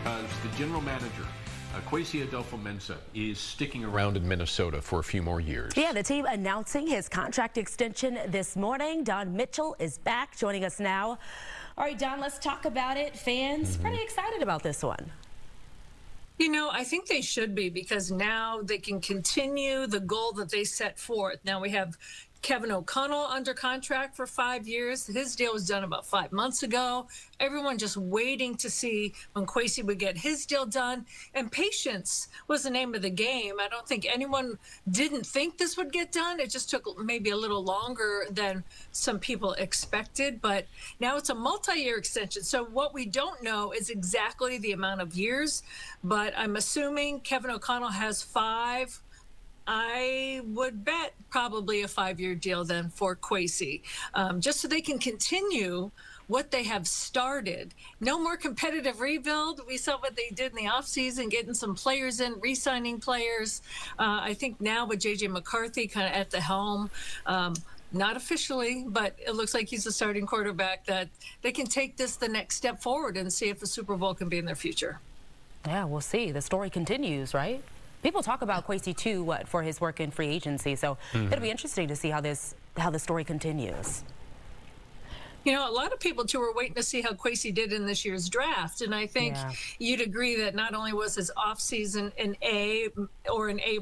because the general manager, Kwesi Adofo-Mensah, is sticking around in Minnesota for a few more years. Yeah, the team announcing his contract extension this morning. Don Mitchell is back, joining us now. All right, Don, let's talk about it. Fans pretty excited about this one. You know, I think they should be, because now they can continue the goal that they set forth. Now we have Kevin O'Connell under contract for 5 years. His deal was done about 5 months ago. Everyone just waiting to see when Kwesi would get his deal done. And patience was the name of the game. I don't think anyone didn't think this would get done. It just took maybe a little longer than some people expected. But now it's a multi-year extension. So what we don't know is exactly the amount of years. But I'm assuming Kevin O'Connell has 5. I would bet probably a 5-year deal then for Kwesi, just so they can continue what they have started. No more competitive rebuild. We saw what they did in the offseason, getting some players in, re-signing players. I think now with J.J. McCarthy kind of at the helm, not officially, but it looks like he's the starting quarterback, that they can take this the next step forward and see if the Super Bowl can be in their future. Yeah, we'll see. The story continues, right? People talk about Kwesi too, for his work in free agency. So it'll be interesting to see how the story continues. You know, a lot of people too were waiting to see how Kwesi did in this year's draft, and I think you'd agree that not only was his offseason an A or an A+,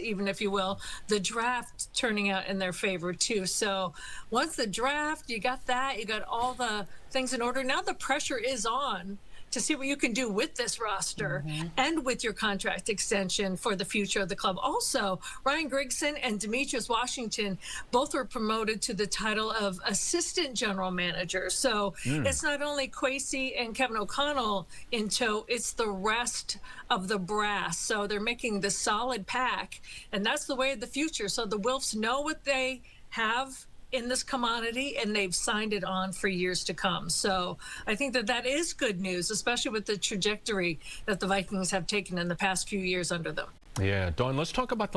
even if you will, the draft turning out in their favor too. So once the draft, you got that, you got all the things in order. Now the pressure is on to see what you can do with this roster and with your contract extension for the future of the club. Also, Ryan Grigson and Demetrius Washington both were promoted to the title of assistant general manager. So it's not only Kwesi and Kevin O'Connell in tow, it's the rest of the brass. So they're making the solid pack, and that's the way of the future. So the Wilfs know what they have in this commodity, and they've signed it on for years to come. So I think that that is good news, especially with the trajectory that the Vikings have taken in the past few years under them. Yeah, Dawn, let's talk about the